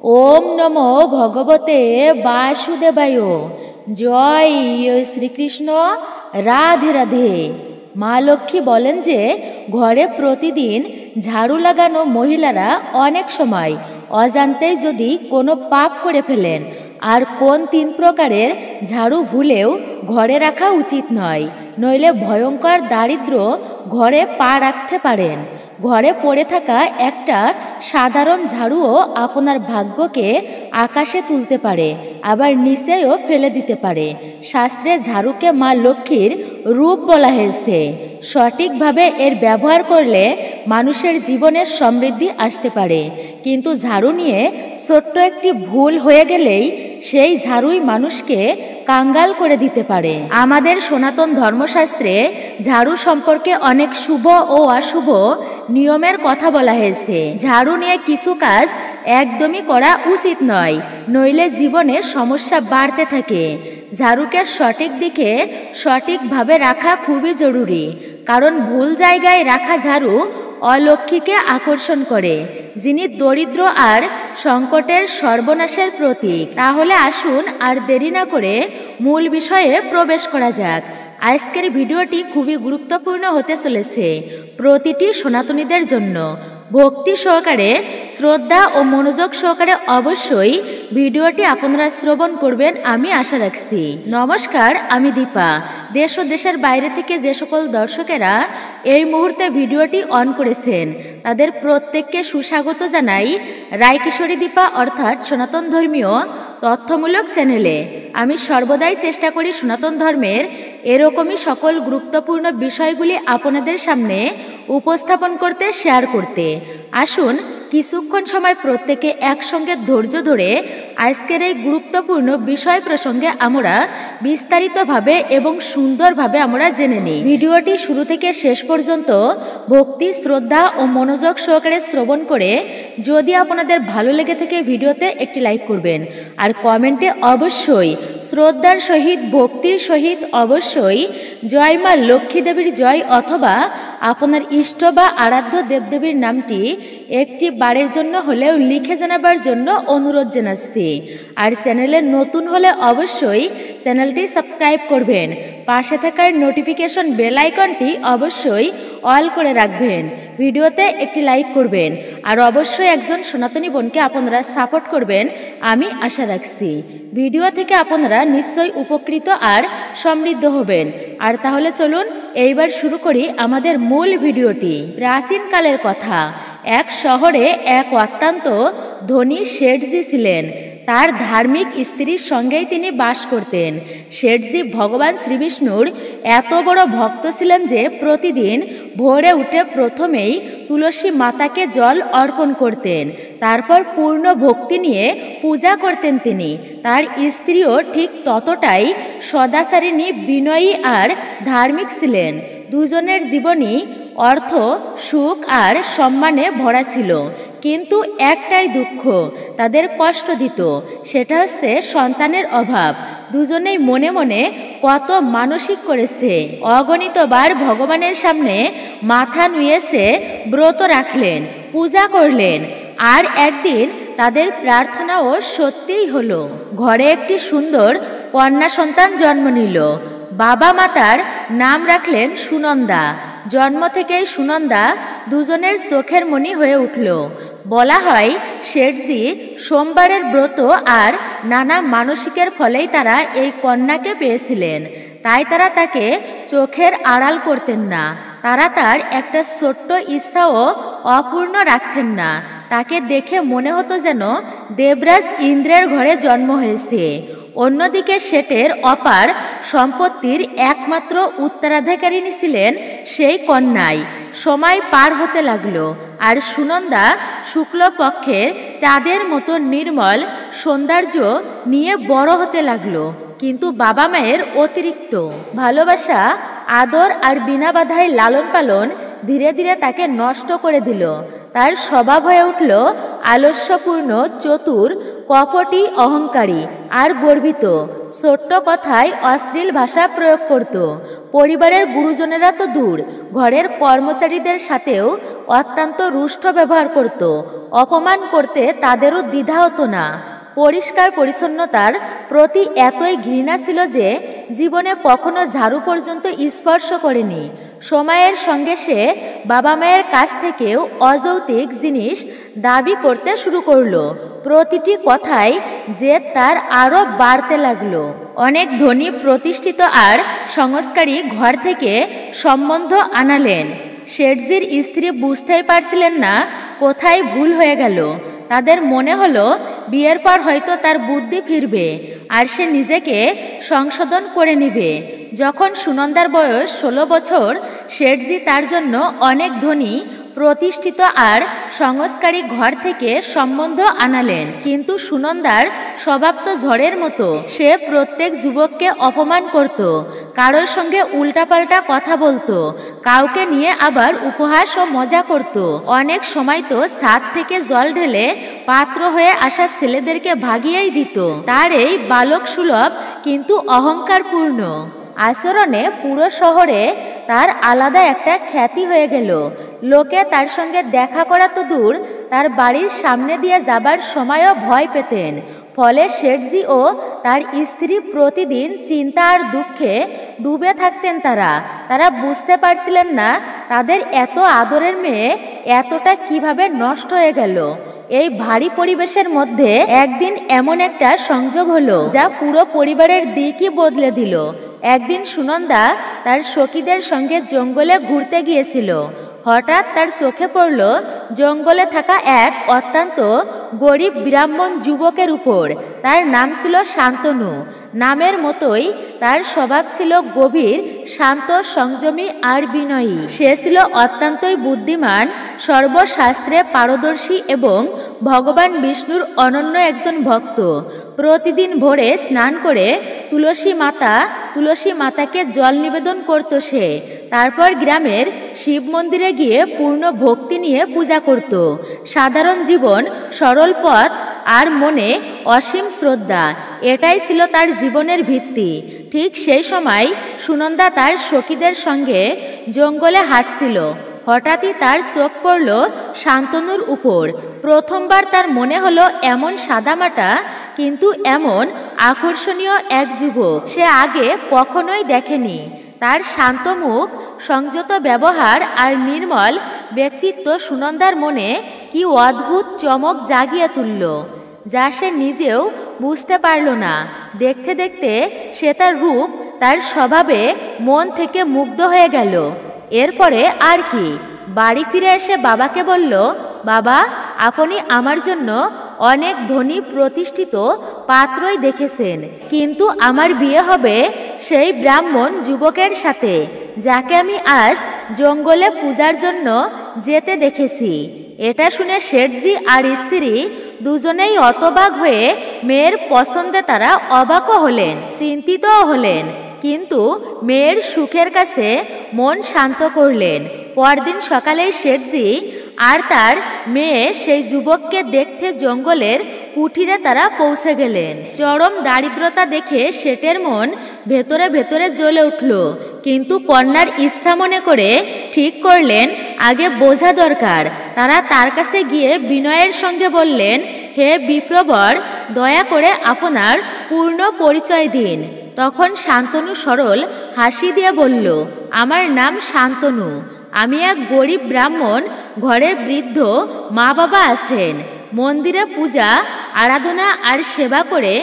ওম নমো ভগবতে বাসুদেবায়। জয় শ্রীকৃষ্ণ। রাধে রাধে। মা লক্ষ্মী বলেন যে ঘরে প্রতিদিন ঝাড়ু লাগানো মহিলারা অনেক সময় অজান্তেই যদি কোনো পাপ করে ফেলেন, আর কোন 3 প্রকারের ঝাড়ু ভুলেও ঘরে রাখা উচিত নয়, নইলে ভয়ঙ্কর দারিদ্র্য ঘরে পা রাখতে পারেন। ঘরে পড়ে থাকা একটা সাধারণ ঝাড়ুও আপনার ভাগ্যকে আকাশে তুলতে পারে, আবার নিচেও ফেলে দিতে পারে। শাস্ত্রে ঝাড়ুকে মা লক্ষ্মীর রূপ বলা হয়েছে। সঠিকভাবে এর ব্যবহার করলে মানুষের জীবনে সমৃদ্ধি আসতে পারে, কিন্তু ঝাড়ু নিয়ে ছোট্ট একটি ভুল হয়ে গেলেই সেই ঝাড়ুই মানুষকে কাঙ্গাল করে দিতে পারে। আমাদের সনাতন ধর্মশাস্ত্রে ঝাড়ু সম্পর্কে অনেক শুভ ও অশুভ নিয়মের কথা বলা হয়েছে। ঝাড়ু নিয়ে কিছু কাজ একদমই করা উচিত নয়, নইলে জীবনে সমস্যা বাড়তে থাকে। ঝাড়ুকে সঠিক দিকে সঠিকভাবে রাখা খুবই জরুরি, কারণ ভুল জায়গায় রাখা ঝাড়ু অলক্ষ্মীকে আকর্ষণ করে, যিনি দরিদ্র আর সংকটের সর্বনাশের প্রতীক। তাহলে আসুন আর দেরি না করে মূল বিষয়ে প্রবেশ করা যাক। আজকের ভিডিওটি খুবই গুরুত্বপূর্ণ হতে চলেছে প্রতিটি সনাতনীদের জন্য। ভক্তি সহকারে, শ্রদ্ধা ও মনোযোগ সহকারে অবশ্যই ভিডিওটি আপনারা শ্রবণ করবেন, আমি আশা রাখছি। নমস্কার, আমি দীপা। দেশ ও দেশের বাইরে থেকে যে সকল দর্শকেরা এই মুহূর্তে ভিডিওটি অন করেছেন, তাদের প্রত্যেককে সুস্বাগত জানাই রায়কিশোরী দীপা অর্থাৎ সনাতন ধর্মীয় তথ্যমূলক চ্যানেলে। আমি সর্বদাই চেষ্টা করি সনাতন ধর্মের এরকমই সকল গুরুত্বপূর্ণ বিষয়গুলি আপনাদের সামনে উপস্থাপন করতে, শেয়ার করতে। আসুন কিছুক্ষণ সময় প্রত্যেকে একসঙ্গে ধৈর্য ধরে আজকের এই গুরুত্বপূর্ণ বিষয় প্রসঙ্গে আমরা বিস্তারিতভাবে এবং সুন্দরভাবে আমরা জেনে নিই। ভিডিওটি শুরু থেকে শেষ পর্যন্ত ভক্তি, শ্রদ্ধা ও মনোযোগ সহকারে শ্রবণ করে যদি আপনাদের ভালো লেগে থাকে ভিডিওতে একটি লাইক করবেন, আর কমেন্টে অবশ্যই শ্রদ্ধার সহিত, ভক্তির সহিত অবশ্যই জয় মা লক্ষ্মী দেবীর জয় অথবা আপনার ইষ্ট বা আরাধ্য দেবদেবীর নামটি একটি বারের জন্য হলেও লিখে জানাবার জন্য অনুরোধ জানাচ্ছি। আর চ্যানেলে নতুন হলে অবশ্যই চ্যানেলটি সাবস্ক্রাইব করবেন, পাশে থাকার নোটিফিকেশন বেল আইকনটি অবশ্যই অল করে রাখবেন, ভিডিওতে একটি লাইক করবেন, আর অবশ্যই একজন সনাতনী বোনকে আপনারা সাপোর্ট করবেন, আমি আশা রাখছি। ভিডিও থেকে আপনারা নিশ্চয়ই উপকৃত আর সমৃদ্ধ হবেন। আর তাহলে চলুন এইবার শুরু করি আমাদের মূল ভিডিওটি। প্রাচীনকালের কথা। এক শহরে এক অত্যন্ত ধনী শেঠজি ছিলেন। তার ধার্মিক স্ত্রীর সঙ্গেই তিনি বাস করতেন। শেঠজি ভগবান শ্রীবিষ্ণুর এত বড় ভক্ত ছিলেন যে প্রতিদিন ভোরে উঠে প্রথমেই তুলসী মাতাকে জল অর্পণ করতেন, তারপর পূর্ণ ভক্তি নিয়ে পূজা করতেন তিনি। তার স্ত্রীও ঠিক ততটাই সদাচারিণী, বিনয়ী আর ধার্মিক ছিলেন। দুজনের জীবনই অর্থ, সুখ আর সম্মানে ভরা ছিল, কিন্তু একটাই দুঃখ তাদের কষ্ট দিত, সেটা হচ্ছে সন্তানের অভাব। দুজনেই মনে মনে কত মানসিক করেছে, অগণিতবার ভগবানের সামনে মাথা নুয়েছে, ব্রত রাখলেন, পূজা করলেন, আর একদিন তাদের প্রার্থনাও সত্যিই হলো। ঘরে একটি সুন্দর কন্যা সন্তান জন্ম নিল। বাবা মাতার নাম রাখলেন সুনন্দা। জন্ম থেকেই সুনন্দা দুজনের চোখের মণি হয়ে উঠল। বলা হয় শেঠজি সোমবারের ব্রত আর নানা মানসিকের ফলেই তারা এই কন্যাকে পেয়েছিলেন, তাই তারা তাকে চোখের আড়াল করতেন না। তারা তার একটা ছোট্ট ইচ্ছাও অপূর্ণ রাখতেন না। তাকে দেখে মনে হতো যেন দেবরাজ ইন্দ্রের ঘরে জন্ম হয়েছে। অন্যদিকে শেঠের অপার সম্পত্তির একমাত্র উত্তরাধিকারিণী ছিলেন সেই কন্যাই। সময় পার হতে লাগলো, আর সুনন্দা শুক্লপক্ষের চাঁদের মতো নির্মল সৌন্দর্য নিয়ে বড় হতে লাগলো। কিন্তু বাবা মায়ের অতিরিক্ত ভালোবাসা, আদর আর বিনা বাধায় লালন পালন ধীরে ধীরে তাকে নষ্ট করে দিল। তার স্বভাব হয়ে উঠল আলস্যপূর্ণ, চতুর, কপটি, অহংকারী আর গর্বিত। ছোট্ট কথায় অশ্লীল ভাষা প্রয়োগ করত। পরিবারের গুরুজনেরা তো দূর, ঘরের কর্মচারীদের সাথেও অত্যন্ত রুষ্ট ব্যবহার করত। অপমান করতে তাদেরও দ্বিধা হতো না। পরিষ্কার পরিচ্ছন্নতার প্রতি এতই ঘৃণা ছিল যে জীবনে কখনো ঝাড়ু পর্যন্ত স্পর্শ করেনি। সময়ের সঙ্গে সে বাবা মায়ের কাছ থেকেও অযৌক্তিক জিনিস দাবি করতে শুরু করলো। প্রতিটি কথায় যে তার আরও বাড়তে লাগলো। অনেক ধনী, প্রতিষ্ঠিত আর সংস্কারী ঘর থেকে সম্বন্ধ আনালেন। শেঠজির স্ত্রী বুঝতেই পারছিলেন না কোথায় ভুল হয়ে গেল। তাদের মনে হলো বিয়ের পর হয়তো তার বুদ্ধি ফিরবে আর সে নিজেকে সংশোধন করে নেবে। যখন সুনন্দার বয়স 16 বছর, শেঠজি তার জন্য অনেক ধনী, প্রতিষ্ঠিত আর সংস্কারী ঘর থেকে সম্বন্ধ আনালেন। কিন্তু সুনন্দার স্বভাব তো ঝড়ের মতো। সে প্রত্যেক যুবককে অপমান করত, কারোর সঙ্গে উল্টাপাল্টা কথা বলতো, কাউকে নিয়ে আবার উপহাস ও মজা করত। অনেক সময় তো ছাদ থেকে জল ঢেলে পাত্র হয়ে আসা ছেলেদেরকে ভাগিয়েই দিত। তার এই বালক সুলভ কিন্তু অহংকারপূর্ণ আচরণে পুরো শহরে তার আলাদা একটা খ্যাতি হয়ে গেল। লোকে তার সঙ্গে দেখা করা তো দূর, তার বাড়ির সামনে দিয়ে যাবার সময়ও ভয় পেতেন। ফলে শেঠজি ও তার স্ত্রী প্রতিদিন চিন্তা আর দুঃখে ডুবে থাকতেন। তারা বুঝতে পারছিলেন না তাদের এত আদরের মেয়ে এতটা কিভাবে নষ্ট হয়ে গেল। এই ভারী পরিবেশের মধ্যে একদিন এমন একটা সংযোগ হলো যা পুরো পরিবারের দিকই বদলে দিল। একদিন সুনন্দা তার সখীদের সঙ্গে জঙ্গলে ঘুরতে গিয়েছিল। হঠাৎ তার চোখে পড়ল জঙ্গলে থাকা এক অত্যন্ত গরিব ব্রাহ্মণ যুবকের উপর। তার নাম ছিল শান্তনু। নামের মতোই তার স্বভাব ছিল গভীর, শান্ত, সংযমী আর বিনয়ী। সে ছিল অত্যন্তই বুদ্ধিমান, সর্বশাস্ত্রে পারদর্শী এবং ভগবান বিষ্ণুর অনন্য একজন ভক্ত। প্রতিদিন ভোরে স্নান করে তুলসী মাতাকে জল নিবেদন করত সে। তারপর গ্রামের শিব মন্দিরে গিয়ে পূর্ণ ভক্তি নিয়ে পূজা করত। সাধারণ জীবন, সরল পথ আর মনে অসীম শ্রদ্ধা, এটাই ছিল তার জীবনের ভিত্তি। ঠিক সেই সময় সুনন্দা তার সখীদের সঙ্গে জঙ্গলে হাঁটছিল। হঠাৎই তার চোখ পড়ল শান্তনুর উপর। প্রথমবার তার মনে হলো এমন সাদামাটা কিন্তু এমন আকর্ষণীয় এক যুবক সে আগে কখনোই দেখেনি। তার শান্ত মুখ, সংযত ব্যবহার আর নির্মল ব্যক্তিত্ব সুনন্দার মনে কি অদ্ভুত চমক জাগিয়ে তুলল, যা সে নিজেও বুঝতে পারল না। দেখতে দেখতে সে তার রূপ, তার স্বভাবে মন থেকে মুগ্ধ হয়ে গেল। এরপরে আর কি, বাড়ি ফিরে এসে বাবাকে বলল, বাবা, আপনি আমার জন্য অনেক ধনী, প্রতিষ্ঠিত পাত্রই দেখেছেন, কিন্তু আমার বিয়ে হবে সেই ব্রাহ্মণ যুবকের সাথে যাকে আমি আজ জঙ্গলে পূজার জন্য যেতে দেখেছি। এটা শুনে শেঠজি আর স্ত্রী দুজনেই হতবাক হয়ে মেয়ের পছন্দে তারা অবাকও হলেন, চিন্তিতও হলেন, কিন্তু মেয়ের সুখের কাছে মন শান্ত করলেন। পরদিন সকালেই শেঠজি আর তার মেয়ে সেই যুবককে দেখতে জঙ্গলের কুঠিরে তারা পৌঁছে গেলেন। চরম দারিদ্রতা দেখে শেঠের মন ভেতরে ভেতরে জ্বলে উঠল, কিন্তু কন্যার ইচ্ছা মনে করে ঠিক করলেন আগে বোঝা দরকার। তারা তার কাছে গিয়ে বিনয়ের সঙ্গে বললেন, হে বিপ্রবর, দয়া করে আপনার পূর্ণ পরিচয় দিন। তখন শান্তনু সরল হাসি দিয়ে বলল, আমার নাম শান্তনু। আমি এক গরিব ব্রাহ্মণ ঘরের বৃদ্ধ, মা বাবা আছেন। মন্দিরে পূজা, আরাধনা আর সেবা করে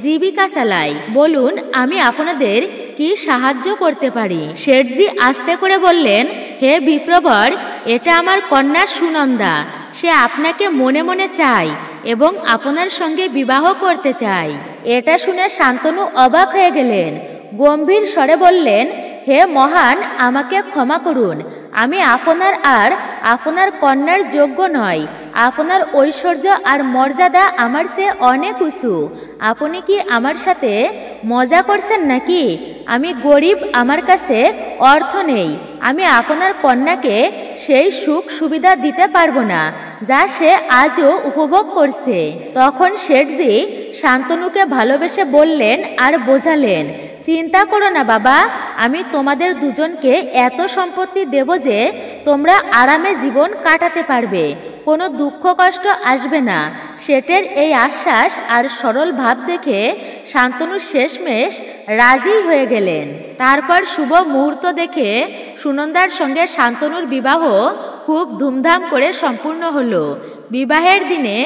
জীবিকা চালাই। বলুন, আমি আপনাদের কি সাহায্য করতে পারি? শেঠজি আস্তে করে বললেন, হে বিপ্রবর, এটা আমার কন্যা সুনন্দা। সে আপনাকে মনে মনে চায় এবং আপনার সঙ্গে বিবাহ করতে চায়। এটা শুনে শান্তনু অবাক হয়ে গেলেন। গম্ভীর স্বরে বললেন, হে মহান, আমাকে ক্ষমা করুন। আমি আপনার আর আপনার কন্যার যোগ্য নয়। আপনার ঐশ্বর্য আর মর্যাদা আমার চেয়ে অনেক উঁচু। আপনি কি আমার সাথে মজা করছেন নাকি? আমি গরিব, আমার কাছে অর্থ নেই, আমি আপনার কন্যাকে সেই সুখ সুবিধা দিতে পারবো না যা সে আজও উপভোগ করছে। তখন শেঠজি শান্তনুকে ভালোবেসে বললেন আর বোঝালেন, চিন্তা করো না বাবা, আমি তোমাদের দুজনকে এত সম্পত্তি দেব যে তোমরা আরামে জীবন কাটাতে পারবে, কোনো দুঃখ কষ্ট আসবে না। শেঠের এই আশ্বাস আর সরল ভাব দেখে শান্তনু শেষমেশ রাজি হয়ে গেলেন। তারপর শুভ মুহূর্ত দেখে সুনন্দার সঙ্গে শান্তনুর বিবাহ খুব ধুমধাম করে সম্পূর্ণ হলো। বিবাহের দিনে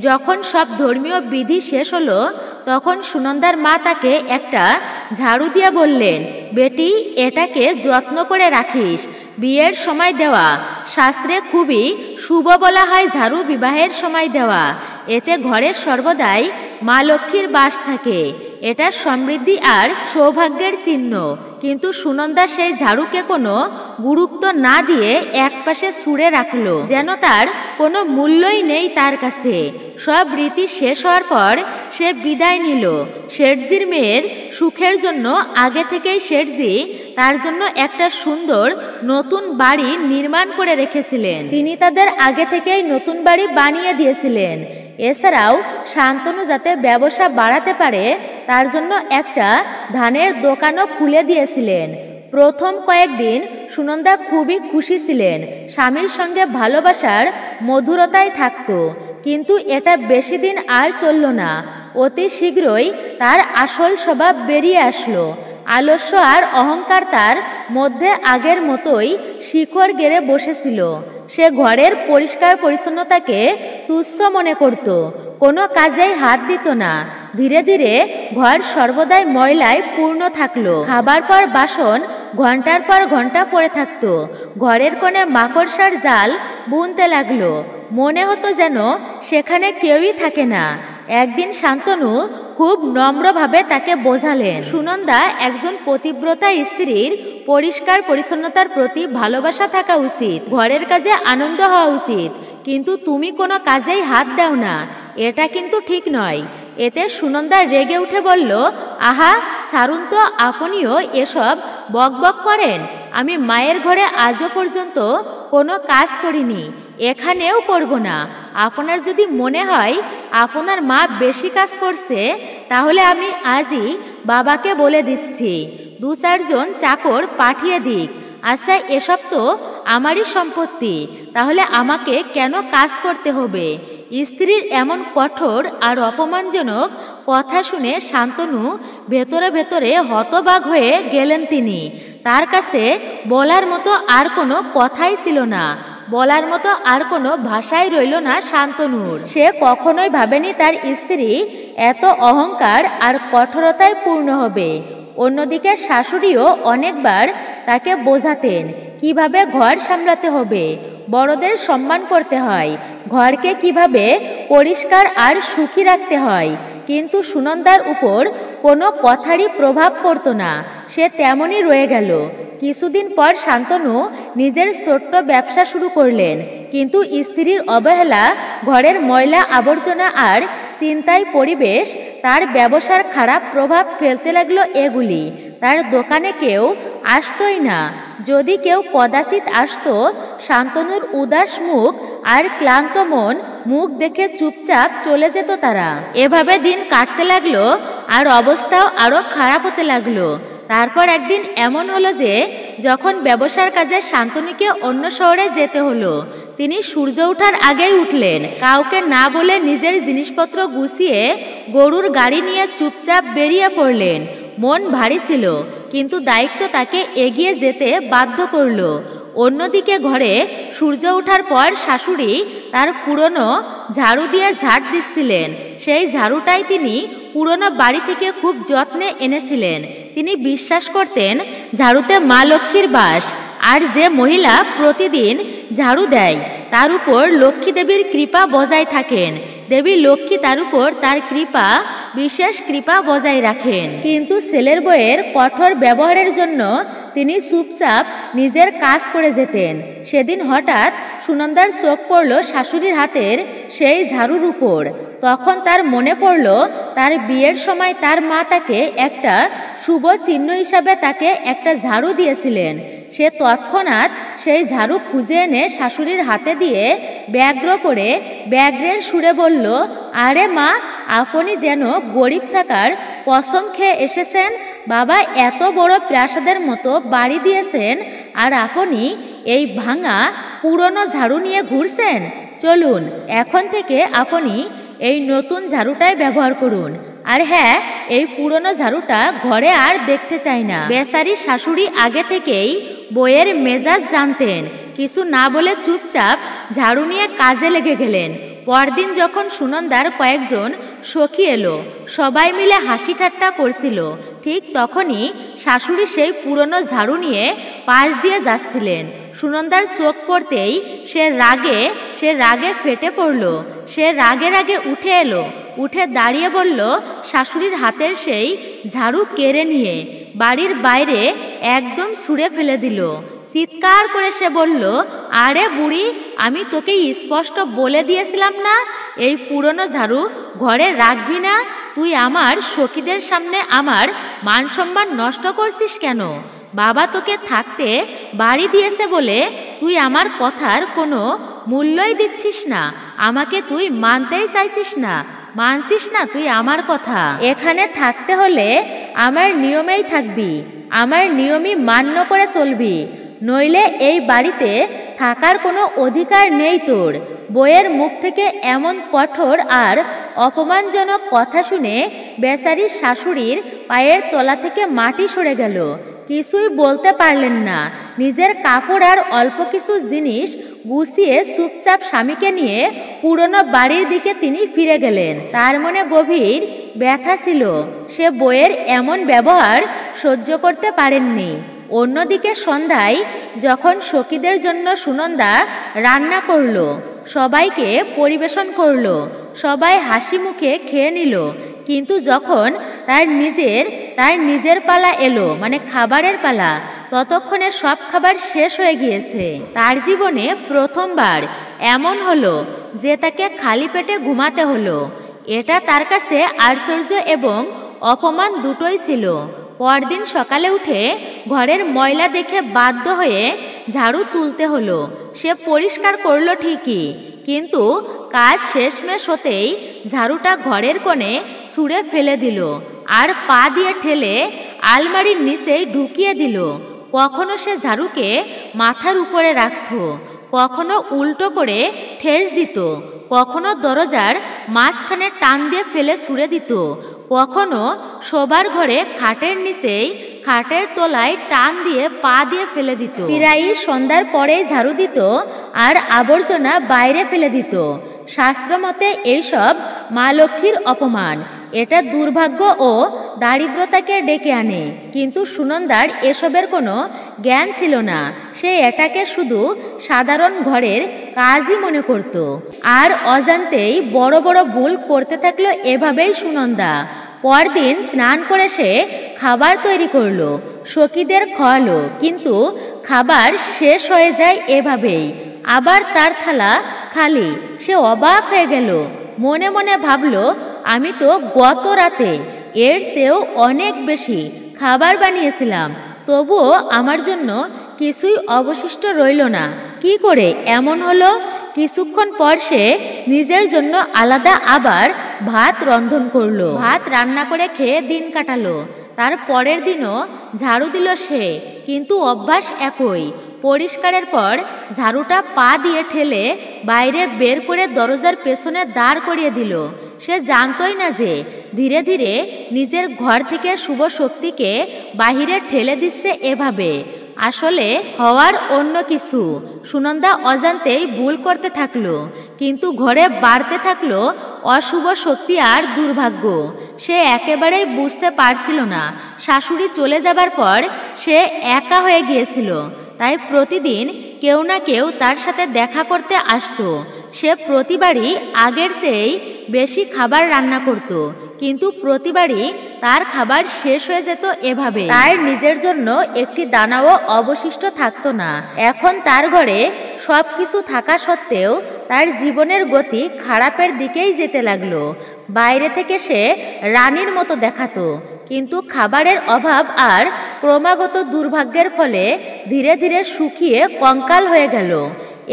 যখন সব ধর্মীয় বিধি শেষ হলো তখন সুনন্দার মা তাকে একটা ঝাড়ু দিয়ে বললেন, বেটি, এটাকে যত্ন করে রাখিস, বিয়ের সময় দেওয়া। শাস্ত্রে খুবই শুভ বলা হয় ঝাড়ু বিবাহের সময় দেওয়া, এতে ঘরে সর্বদাই মা লক্ষ্মীর বাস থাকে, এটা সমৃদ্ধি আর সৌভাগ্যের চিহ্ন। কিন্তু সুনন্দা সেই ঝাড়ুকে কোনো গুরুত্ব না দিয়ে একপাশে ছুঁড়ে রাখলো, যেন তার কোনো মূল্যই নেই তার কাছে। সব রীতি শেষ হওয়ার পর সে বিদায় নিল। শেঠজির মেয়ের সুখের জন্য আগে থেকেই শেঠজি তার জন্য একটা সুন্দর নতুন বাড়ি নির্মাণ করে রেখেছিলেন। তিনি তাদের আগে থেকেই নতুন বাড়ি বানিয়ে দিয়েছিলেন। এছাড়াও শান্তনু যাতে ব্যবসা বাড়াতে পারে তার জন্য একটা ধানের দোকানও খুলে দিয়েছিলেন। প্রথম কয়েকদিন সুনন্দা খুবই খুশি ছিলেন, স্বামীর সঙ্গে ভালোবাসার মধুরতায় থাকত। কিন্তু এটা বেশি দিন আর চলল না। অতি শীঘ্রই তার আসল স্বভাব বেরিয়ে আসলো। আলস্য আর অহংকার তার মধ্যে আগের মতোই শিকড় গেড়ে বসেছিল। সে ঘরের পরিষ্কার পরিচ্ছন্নতাকে তুচ্ছ মনে করত, কোনো কাজেই হাত দিত না। ধীরে ধীরে ঘর সর্বদাই ময়লায় পূর্ণ থাকলো। খাবার পর বাসন ঘন্টার পর ঘন্টা পড়ে থাকতো। ঘরের কোণে মাকড়সার জাল বুনতে লাগলো। মনে হতো যেন সেখানে কেউই থাকে না। একদিন শান্তনু খুব নম্রভাবে তাকে বোঝালেন, সুনন্দা, একজন পতিব্রতা স্ত্রীর পরিষ্কার পরিচ্ছন্নতার প্রতি ভালোবাসা থাকা উচিত, ঘরের কাজে আনন্দ হওয়া উচিত, কিন্তু তুমি কোনো কাজেই হাত দাও না, এটা কিন্তু ঠিক নয়। এতে সুনন্দা রেগে উঠে বলল, আহা ছাড়ুন তো, আপনিও এসব বকবক করেন। আমি মায়ের ঘরে আজও পর্যন্ত কোনো কাজ করিনি, এখানেও করব না। আপনার যদি মনে হয় আপনার মা বেশি কাজ করছে তাহলে আমি আজই বাবাকে বলে দিচ্ছি 2-4 জন চাকর পাঠিয়ে দিক। আচ্ছা, এসব তো আমারই সম্পত্তি, তাহলে আমাকে কেন কাজ করতে হবে? স্ত্রীর এমন কঠোর আর অপমানজনক কথা শুনে শান্তনু ভেতরে ভেতরে হতবাক হয়ে গেলেন। তিনি তার কাছে বলার মতো আর কোনো কথাই ছিল না, বলার মতো আর কোনো ভাষাই রইল না শান্তনুর। সে কখনোই ভাবেনি তার স্ত্রী এত অহংকার আর কঠোরতায় পূর্ণ হবে। অন্যদিকে শাশুড়িও অনেকবার তাকে বোঝাতেন কিভাবে ঘর সামলাতে হবে, বড়দের সম্মান করতে হয়, ঘরকে কিভাবে পরিষ্কার আর সুখী রাখতে হয়। কিন্তু সুনন্দার উপর কোনো কথারই প্রভাব পড়তো না, সে তেমনই রয়ে গেল। কিছুদিন পর শান্তনু নিজের ছোট্ট ব্যবসা শুরু করলেন, কিন্তু স্ত্রীর অবহেলা, ঘরের ময়লা আবর্জনা আর চিন্তায় পরিবেশ তার ব্যবসার খারাপ প্রভাব ফেলতে লাগলো। এগুলি তার দোকানে কেউ আসতোই না। যদি কেউ কদাচিৎ আসতো, শান্তনুর উদাস মুখ আর ক্লান্ত মন মুখ দেখে চুপচাপ চলে যেত তারা। এভাবে দিন কাটতে লাগলো আর অবস্থাও আরো খারাপ হতে লাগলো। তারপর একদিন এমন হলো যে যখন ব্যবসার কাজে শান্তনুকে অন্য শহরে যেতে হলো, তিনি সূর্য ওঠার আগেই উঠলেন। কাউকে না বলে নিজের জিনিসপত্র গুছিয়ে গরুর গাড়ি নিয়ে চুপচাপ বেরিয়ে পড়লেন। মন ভারী ছিল, কিন্তু দায়িত্ব তাকে এগিয়ে যেতে বাধ্য করল। অন্যদিকে ঘরে সূর্য ওঠার পর শাশুড়ি তার পুরনো ঝাড়ু দিয়ে ঝাড় দিচ্ছিলেন। সেই ঝাড়ুটাই তিনি পুরনো বাড়ি থেকে খুব যত্নে এনেছিলেন। তিনি বিশ্বাস করতেন ঝাড়ুতে মা লক্ষ্মীর বাস, আর যে মহিলা প্রতিদিন ঝাড়ু দেয় তার উপর লক্ষ্মী দেবীর কৃপা বজায় থাকেন। দেবী লক্ষ্মী তার উপর তার কৃপা, বিশেষ কৃপা বজায় রাখেন। কিন্তু ছেলের বউয়ের কঠোর ব্যবহারের জন্য তিনি চুপচাপ নিজের কাজ করে যেতেন। সেদিন হঠাৎ সুনন্দার চোখ পড়ল শাশুড়ির হাতের সেই ঝাড়ুর উপর। তখন তার মনে পড়ল তার বিয়ের সময় তার মা তাকে একটা শুভ চিহ্ন হিসাবে তাকে একটা ঝাড়ু দিয়েছিলেন। সে তৎক্ষণাৎ সেই ঝাড়ু খুঁজে এনে শাশুড়ির হাতে দিয়ে ব্যগ্র করে ব্যগ্রের সুরে বলল, আরে মা, আপনি যেন গরিব থাকার কসম খেয়ে এসেছেন। বাবা এত বড় প্রাসাদের মতো বাড়ি দিয়েছেন, আর আপনি এই ভাঙা পুরনো ঝাড়ু নিয়ে ঘুরছেন। চলুন, এখন থেকে আপনি এই নতুন ঝাড়ুটাই ব্যবহার করুন। আর হ্যাঁ, এই পুরনো ঝাড়ুটা ঘরে আর দেখতে চাই না। বেচারি শাশুড়ি আগে থেকেই বইয়ের মেজাজ জানতেন। কিছু না বলে চুপচাপ ঝাড়ু নিয়ে কাজে লেগে গেলেন। পরদিন যখন সুনন্দার কয়েকজন সখী এলো, সবাই মিলে হাসি ঠাট্টা করছিল, ঠিক তখনই শাশুড়ি সেই পুরনো ঝাড়ু নিয়ে পাশ দিয়ে যাচ্ছিলেন। সুনন্দার চোখ পড়তেই সে রাগে ফেটে পড়ল। সে রাগে উঠে এলো, উঠে দাঁড়িয়ে বলল, শাশুড়ির হাতের সেই ঝাড়ু কেড়ে নিয়ে বাড়ির বাইরে একদম ছুঁড়ে ফেলে দিল। চিৎকার করে সে বলল, আরে বুড়ি, আমি তোকে স্পষ্ট বলে দিয়েছিলাম না এই পুরনো ঝাড়ু ঘরে রাখবি না। তুই আমার সখীদের সামনে আমার মান সম্মান নষ্ট করছিস কেন? বাবা তোকে থাকতে বাড়ি দিয়েছে বলে তুই আমার কথার কোনো মূল্যই দিচ্ছিস না। আমাকে তুই মানতেই চাইছিস না, মানছিস না তুই আমার কথা। এখানে থাকতে হলে আমার নিয়মেই থাকবি, আমার নিয়মই মান্য করে চলবি, নইলে এই বাড়িতে থাকার কোনো অধিকার নেই তোর। বইয়ের মুখ থেকে এমন কঠোর আর অপমানজনক কথা শুনে বেচারি শাশুড়ির পায়ের তলা থেকে মাটি সরে গেল। কিছুই বলতে পারলেন না। নিজের কাপড় আর অল্প কিছু জিনিস গুছিয়ে চুপচাপ স্বামীকে নিয়ে পুরনো বাড়ির দিকে তিনি ফিরে গেলেন। তার মনে গভীর ব্যথা ছিল। সে বইয়ের এমন ব্যবহার সহ্য করতে পারেননি। অন্যদিকে সন্ধ্যায় যখন সখীদের জন্য সুনন্দা রান্না করলো, সবাইকে পরিবেশন করলো, সবাই হাসি মুখে খেয়ে নিল, কিন্তু যখন তার নিজের পালা এলো, মানে খাবারের পালা, ততক্ষণে সব খাবার শেষ হয়ে গিয়েছে। তার জীবনে প্রথমবার এমন হলো যে তাকে খালি পেটে ঘুমাতে হলো। এটা তার কাছে আশ্চর্য এবং অপমান দুটোই ছিল। পরদিন সকালে উঠে ঘরের ময়লা দেখে বাধ্য হয়ে ঝাড়ু তুলতে হলো। সে পরিষ্কার করলো ঠিকই, কিন্তু কাজ শেষমেশ হতেই ঝাড়ুটা ঘরের কোণে ছুঁড়ে ফেলে দিল আর পা দিয়ে ঠেলে আলমারির নিচেই ঢুকিয়ে দিল। কখনো সে ঝাড়ুকে মাথার উপরে রাখত, কখনো উল্টো করে ঠেস দিত, কখনো দরজার মাঝখানে টান দিয়ে ফেলে ছুঁড়ে দিত, কখনো শোবার ঘরে খাটের নিচেই খাটের তলায় টান দিয়ে পা দিয়ে ফেলে দিত। প্রায়ই সন্ধ্যার পরেই ঝাড়ু দিত আর আবর্জনা বাইরে ফেলে দিত। শাস্ত্রমতে এইসব মা লক্ষ্মীর অপমান। এটা দুর্ভাগ্য ও দারিদ্রতাকে ডেকে আনে। কিন্তু সুনন্দার এসবের কোনো জ্ঞান ছিল না। সে এটাকে শুধু সাধারণ ঘরের কাজই মনে করত। আর অজান্তেই বড় বড় ভুল করতে থাকলো এভাবেই সুনন্দা। পরদিন স্নান করে সে খাবার তৈরি করলো, সখীদের খাওয়ালো, কিন্তু খাবার শেষ হয়ে যায় এভাবেই। আবার তার থালা খালি। সে অবাক হয়ে গেল। মনে মনে ভাবলো, আমি তো গত রাতে এর চেয়েও অনেক বেশি খাবার বানিয়েছিলাম, তবুও আমার জন্য কিছুই অবশিষ্ট রইল না। কি করে এমন হলো? কিছুক্ষণ পর সে নিজের জন্য আলাদা আবার ভাত রন্ধন করলো। ভাত রান্না করে খেয়ে দিন কাটালো। তার পরের দিনও ঝাড়ু দিল সে, কিন্তু অভ্যাস একই। পরিষ্কারের পর ঝাড়ুটা পা দিয়ে ঠেলে বাইরে বের করে দরজার পেছনে দাঁড় করিয়ে দিল। সে জানতই না যে ধীরে ধীরে নিজের ঘর থেকে শুভ শক্তিকে বাহিরে ঠেলে দিচ্ছে এভাবে। আসলে হওয়ার অন্য কিছু। সুনন্দা অজান্তেই ভুল করতে থাকলো, কিন্তু ঘরে বাড়তে থাকলো অশুভ শক্তি আর দুর্ভাগ্য। সে একেবারেই বুঝতে পারছিল না। শাশুড়ি চলে যাবার পর সে একা হয়ে গিয়েছিল। তাই প্রতিদিন কেউ না কেউ তার সাথে দেখা করতে আসতো। সে প্রতিবারই আগের চেয়েই বেশি খাবার রান্না করত, কিন্তু প্রতিবারই তার খাবার শেষ হয়ে যেত এভাবে। তার নিজের জন্য একটি দানাও অবশিষ্ট থাকতো না। এখন তার ঘরে সবকিছু থাকা সত্ত্বেও তার জীবনের গতি খারাপের দিকেই যেতে লাগলো। বাইরে থেকে সে রানীর মতো দেখাতো, কিন্তু খাবারের অভাব আর ক্রমাগত দুর্ভাগ্যের ফলে ধীরে ধীরে শুকিয়ে কঙ্কাল হয়ে গেল।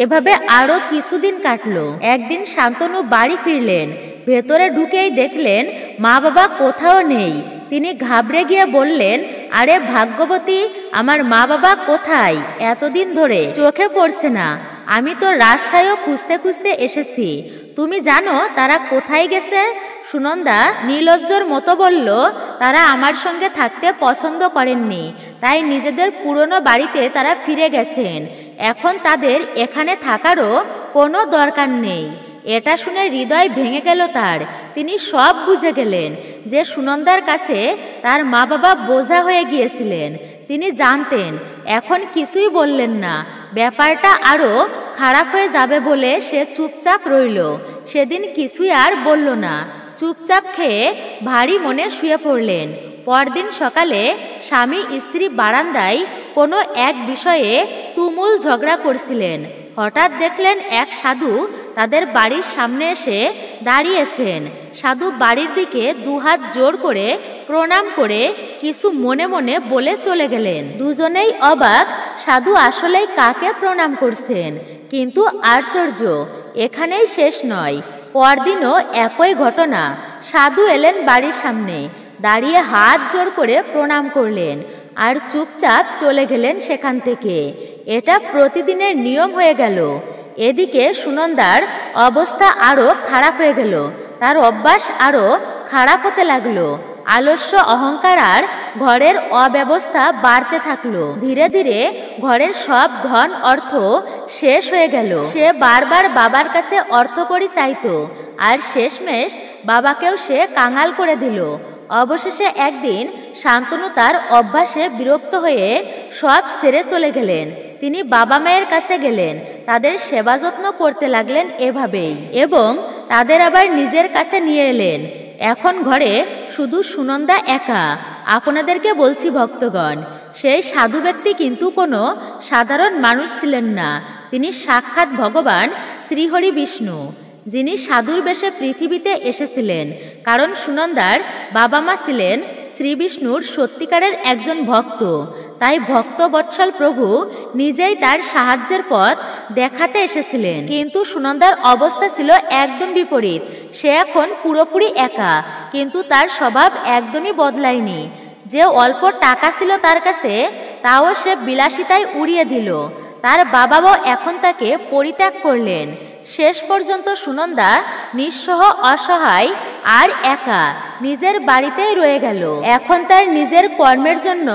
এভাবে আরো কিছুদিন কাটলো। একদিন শান্তনু বাড়ি ফিরলেন। ভেতরে ঢুকেই দেখলেন মা বাবা কোথাও নেই। তিনি ঘাবড়ে গিয়ে বললেন, আরে ভাগ্যবতী, আমার মা বাবা কোথায়? এতদিন ধরে চোখে পড়ছে না। আমি তো রাস্তায়ও খুঁজতে খুঁজতে এসেছি। তুমি জানো তারা কোথায় গেছে? সুনন্দা নির্লজ্জর মতো বলল, তারা আমার সঙ্গে থাকতে পছন্দ করেননি, তাই নিজেদের পুরনো বাড়িতে তারা ফিরে গেছেন। এখন তাদের এখানে থাকারও কোনো দরকার নেই। এটা শুনে হৃদয় ভেঙে গেল তার। তিনি সব বুঝে গেলেন যে সুনন্দার কাছে তার মা বাবা বোঝা হয়ে গিয়েছিলেন। তিনি জানতেন, এখন কিছুই বললেন না। ব্যাপারটা আরো খারাপ হয়ে যাবে বলে সে চুপচাপ রইল। সেদিন কিছুই আর বলল না। চুপচাপ খেয়ে ভারী মনে শুয়ে পড়লেন। পরদিন সকালে স্বামী স্ত্রী বারান্দায় কোনো এক বিষয়ে তুমুল ঝগড়া করছিলেন। হঠাৎ দেখলেন এক সাধু তাদের বাড়ির সামনে এসে দাঁড়িয়েছেন। সাধু বাড়ির দিকে দুহাত জোর করে প্রণাম করে কিছু মনে মনে বলে চলে গেলেন। দুজনেই অবাক, সাধু আসলেই কাকে প্রণাম করছেন। কিন্তু আশ্চর্য, এখানেই শেষ নয়। পরদিনও একই ঘটনা। সাধু এলেন বাড়ির সামনে, দাঁড়িয়ে হাত জোর করে প্রণাম করলেন আর চুপচাপ চলে গেলেন সেখান থেকে। এটা প্রতিদিনের নিয়ম হয়ে গেল। এদিকে সুনন্দার অবস্থা আরো খারাপ হয়ে গেল। তার অভ্যাস আরো খারাপ হতে লাগলো। আলস্য, অহংকার আর ঘরের অব্যবস্থা বাড়তে থাকলো। ধীরে ধীরে ঘরের সব ধন অর্থ শেষ হয়ে গেল। সে বারবার বাবার কাছে অর্থকড়ি চাইতো, আর শেষমেশ বাবাকেও সে কাঙাল করে দিল। অবশেষে একদিন শান্তনু তার অভ্যাসে বিরক্ত হয়ে সব ছেড়ে চলে গেলেন। তিনি বাবা মায়ের কাছে গেলেন, তাদের সেবা যত্ন করতে লাগলেন এভাবেই, এবং তাদের আবার নিজের কাছে নিয়ে এলেন। এখন ঘরে শুধু সুনন্দা একা। আপনাদেরকে বলছি ভক্তগণ, সেই সাধু ব্যক্তি কিন্তু কোনো সাধারণ মানুষ ছিলেন না। তিনি সাক্ষাৎ ভগবান শ্রীহরি বিষ্ণু, যিনি সাধুর বেশে পৃথিবীতে এসেছিলেন। কারণ সুনন্দার বাবা মা ছিলেন শ্রী বিষ্ণুর সত্যিকারের একজন ভক্ত। তাই ভক্ত বৎসল প্রভু নিজেই তার সাহায্যের পথ দেখাতে এসেছিলেন। কিন্তু সুনন্দার অবস্থা ছিল একদম বিপরীত। সে এখন পুরোপুরি একা, কিন্তু তার স্বভাব একদমই বদলায়নি। যে অল্প টাকা ছিল তার কাছে, তাও সে বিলাসিতায় উড়িয়ে দিল। তার বাবাও এখন তাকে পরিত্যাগ করলেন। শেষ পর্যন্ত সুনন্দা নিঃসহ, অসহায় আর একা নিজের বাড়িতেই রয়ে গেল। এখন তার নিজের কর্মের জন্য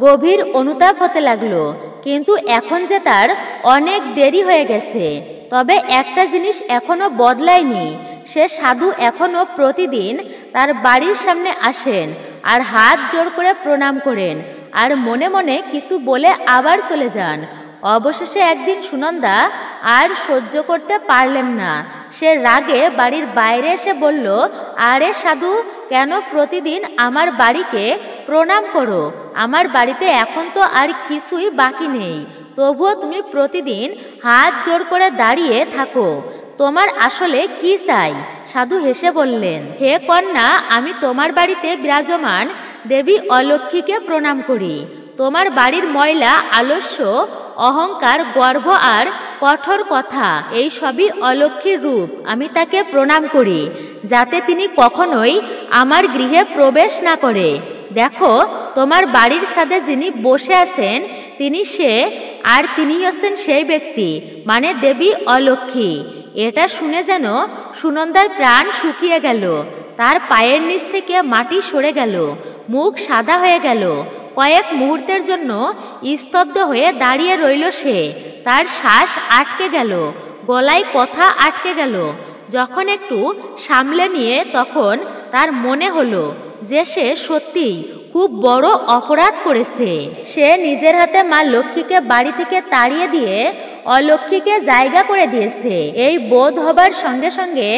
গভীর অনুতাপ হতে লাগলো। কিন্তু এখন যে তার অনেক দেরি হয়ে গেছে। তবে একটা জিনিস এখনো বদলায়নি। সে সাধু এখনো প্রতিদিন তার বাড়ির সামনে আসেন আর হাত জোর করে প্রণাম করেন, আর মনে মনে কিছু বলে আবার চলে যান। অবশেষে একদিন সুনন্দা আর সহ্য করতে পারলেন না। সে রাগে বাড়ির বাইরে এসে বলল, আরে সাধু, কেন প্রতিদিন আমার বাড়িকে প্রণাম করো? আমার বাড়িতে এখন তো আর কিছুই বাকি নেই, তবুও তুমি প্রতিদিন হাত জোর করে দাঁড়িয়ে থাকো। তোমার আসলে কি চাই? সাধু হেসে বললেন, হে কন্যা, আমি তোমার বাড়িতে বিরাজমান দেবী অলক্ষ্মীকে প্রণাম করি। তোমার বাড়ির ময়লা, আলস্য, অহংকার, গর্ব আর কঠোর কথা, এই সবই অলক্ষ্মীর রূপ। আমি তাকে প্রণাম করি যাতে তিনি কখনোই আমার গৃহে প্রবেশ না করে। দেখো, তোমার বাড়ির ছাদে যিনি বসে আছেন তিনি সে, আর তিনি হচ্ছেন সেই ব্যক্তি, মানে দেবী অলক্ষ্মী। এটা শুনে যেন সুনন্দার প্রাণ শুকিয়ে গেল। তার পায়ের নিচ থেকে মাটি সরে গেল, মুখ সাদা হয়ে গেল। কয়েক মুহূর্তের জন্য স্তব্ধ হয়ে দাঁড়িয়ে রইল সে। তার শ্বাস আটকে গেল, গলায় কথা আটকে গেল। যখন একটু সামলে নিয়ে তখন তার মনে হলো যে সে সত্যিই খুব বড় অপরাধ করেছে। সে নিজের হাতে মা লক্ষ্মীকে বাড়ি থেকে তাড়িয়ে দিয়ে অলক্ষ্মীকে জায়গা করে দিয়েছে। এই বোধ হবার সঙ্গে সঙ্গে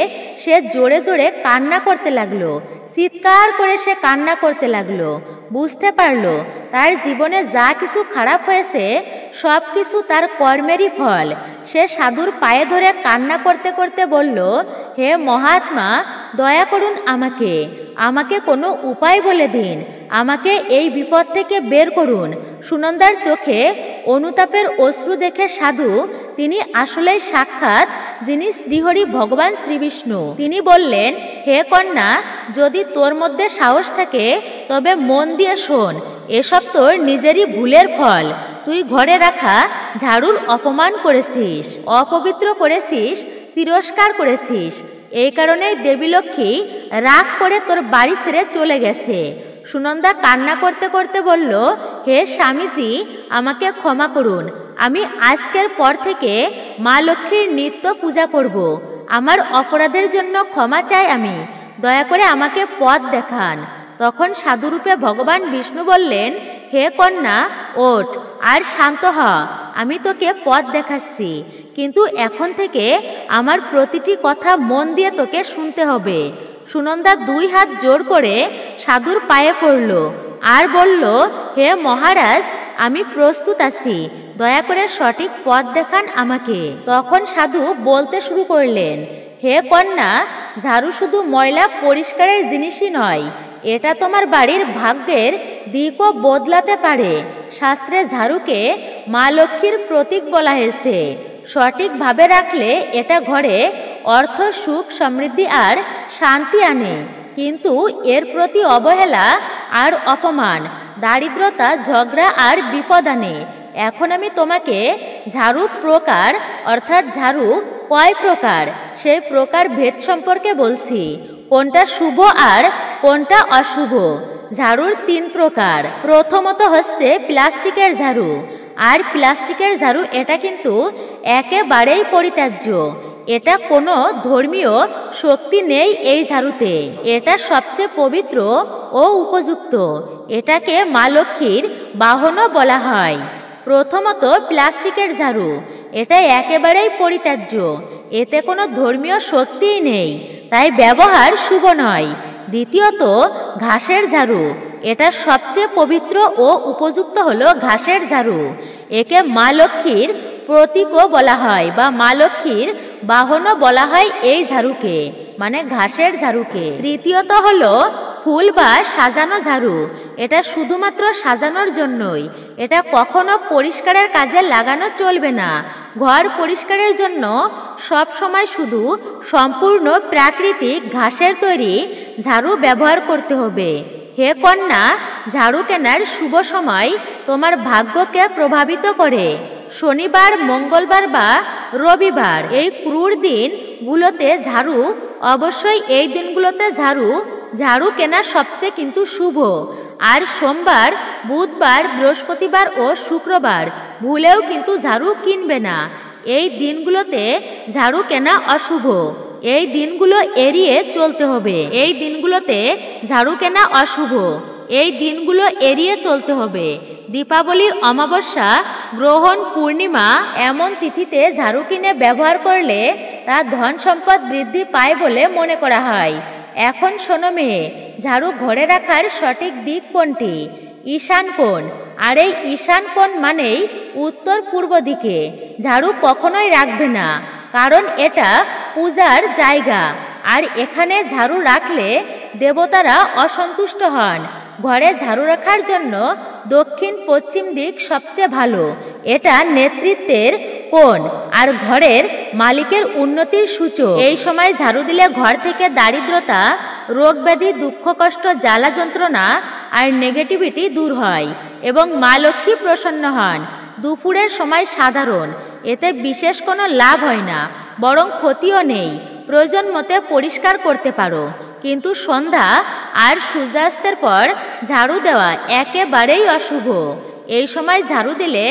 সে জোরে জোরে কান্না করতে লাগলো। চিৎকার করে সে কান্না করতে লাগলো। বুঝতে পারলো তার জীবনে যা কিছু খারাপ হয়েছে সব কিছু তার কর্মেরই ফল। সে সাধুর পায়ে ধরে কান্না করতে করতে বলল, হে মহাত্মা, দয়া করুন আমাকে। আমাকে কোনো উপায় বলে দিন, আমাকে এই বিপদ থেকে বের করুন। সুনন্দার চোখে অনুতাপের অশ্রু দেখে সাধু, তিনি আসলেই সাক্ষাৎ যিনি শ্রীহরি ভগবান শ্রীবিষ্ণু। তিনি বললেন, হে কন্যা, যদি তোর মধ্যে সাহস থাকে তবে মন দিয়ে শোন, এসব তোর নিজেরই ভুলের ফল। তুই ঘরে রাখা ঝাড়ুর অপমান করেছিস, অপবিত্র করেছিস, তিরস্কার করেছিস। এই কারণেই দেবী লক্ষ্মী রাগ করে তোর বাড়ি ছেড়ে চলে গেছে। সুনন্দা কান্না করতে করতে বলল, হে স্বামীজি, আমাকে ক্ষমা করুন। আমি আজকের পর থেকে মা লক্ষ্মীর নিত্য পূজা করব। আমার অপরাধের জন্য ক্ষমা চাই আমি, দয়া করে আমাকে পথ দেখান। তখন সাধুরূপে ভগবান বিষ্ণু বললেন, হে কন্যা, ওঠ আর শান্ত হ, আমি তোকে পথ দেখাচ্ছি, কিন্তু এখন থেকে আমার প্রতিটি কথা মন দিয়ে তোকে শুনতে হবে। সুনন্দা 2 হাত জোর করে সাধুর পায়ে পড়ল আর বলল, হে মহারাজ, আমি প্রস্তুত আছি, দয়া করে সঠিক পথ দেখান আমাকে। তখন সাধু বলতে শুরু করলেন, হে কন্যা, ঝাড়ু শুধু ময়লা পরিষ্কারের জিনিসই নয়, এটা তোমার বাড়ির ভাগ্যের দিকও বদলাতে পারে। শাস্ত্রে ঝাড়ুকে মা লক্ষ্মীর প্রতীক বলা হয়েছে। সঠিকভাবে রাখলে এটা ঘরে অর্থ, সুখ, সমৃদ্ধি আর শান্তি আনে, কিন্তু এর প্রতি অবহেলা আর অপমান দারিদ্রতা, ঝগড়া আর বিপদ আনে। এখন আমি তোমাকে ঝাড়ু প্রকার অর্থাৎ ঝাড়ু কয় প্রকার সেই প্রকার ভেদ সম্পর্কে বলছি, কোনটা শুভ আর কোনটা অশুভ। ঝাড়ুর 3 প্রকার। প্রথমত হচ্ছে প্লাস্টিকের ঝাড়ু। আর প্লাস্টিকের ঝাড়ু এটা কিন্তু একেবারেই পরিত্যাজ্য। এটা কোনো ধর্মীয় শক্তি নেই এই ঝাড়ুতে। এটা সবচেয়ে পবিত্র ও উপযুক্ত। এটাকে মা লক্ষ্মীর বাহনও বলা হয়। প্রথমত প্লাস্টিকের ঝাড়ু, এটা একেবারেই পরিত্যাজ্য। এতে কোনো ধর্মীয় শক্তিই নেই, তাই ব্যবহার শুভ নয়। দ্বিতীয়ত ঘাসের ঝাড়ু, এটা সবচেয়ে পবিত্র ও উপযুক্ত হলো ঘাসের ঝাড়ু। একে মা লক্ষ্মীর প্রতীকও বলা হয় বা মা লক্ষ্মীর বাহনও বলা হয় এই ঝাড়ুকে, মানে ঘাসের ঝাড়ুকে। তৃতীয়ত হলো ফুল বা সাজানো ঝাড়ু। এটা শুধুমাত্র সাজানোর জন্যই, এটা কখনো পরিষ্কারের কাজে লাগানো চলবে না। ঘর পরিষ্কারের জন্য সব সময় শুধু সম্পূর্ণ প্রাকৃতিক ঘাসের তৈরি ঝাড়ু ব্যবহার করতে হবে। হে কন্যা, ঝাড়ু কেনার শুভ সময় তোমার ভাগ্যকে প্রভাবিত করে শনিবার, মঙ্গলবার বা রবিবার। এই ক্রুর দিনগুলোতে ঝাড়ু, অবশ্যই এই দিনগুলোতে ঝাড়ু কেনা সবচেয়ে কিন্তু শুভ। আর সোমবার, বুধবার, বৃহস্পতিবার ও শুক্রবার ভুলেও কিন্তু ঝাড়ু কিনবে না। এই দিনগুলোতে ঝাড়ু কেনা অশুভ। এই দিনগুলো এড়িয়ে চলতে হবে। এই দিনগুলোতে ঝাড়ু কেনা অশুভ। এই দিনগুলো এড়িয়ে চলতে হবে। দীপাবলি, অমাবস্যা, গ্রহণ, পূর্ণিমা এমন তিথিতে ঝাড়ু কিনে ব্যবহার করলে তা ধন সম্পদ বৃদ্ধি পায় বলে মনে করা হয়। এখন শোনো মেয়ে, ঝাড়ু ঘরে রাখার সঠিক দিক কোনটি? ঈশান কোণ। আর এই ঈশান কোণ মানেই উত্তর পূর্ব দিকে ঝাড়ু কখনোই রাখবে না, কারণ এটা পূজার জায়গা। আর এখানে ঝাড়ু রাখলে দেবতারা অসন্তুষ্ট হন। ঘরে ঝাড়ু রাখার জন্য দক্ষিণ পশ্চিম দিক সবচেয়ে ভালো। এটা নেতৃত্বের কোণ আর ঘরের মালিকের উন্নতির সূচক। এই সময় ঝাড়ু দিলে ঘর থেকে দারিদ্রতা, রোগ ব্যাধি, দুঃখ কষ্ট, জ্বালা যন্ত্রণা আর নেগেটিভিটি দূর হয় এবং মা লক্ষ্মী প্রসন্ন হন। দুপুরের সময় সাধারণ, এতে বিশেষ কোনো লাভ হয় না, বরং ক্ষতিও নেই। প্রয়োজন মতে পরিষ্কার করতে পারো, কিন্তু সন্ধ্যা আর সূর্যাস্তের পর ঝাড়ু দেওয়া একেবারেই অশুভ। এই সময় ঝাড়ু দিলে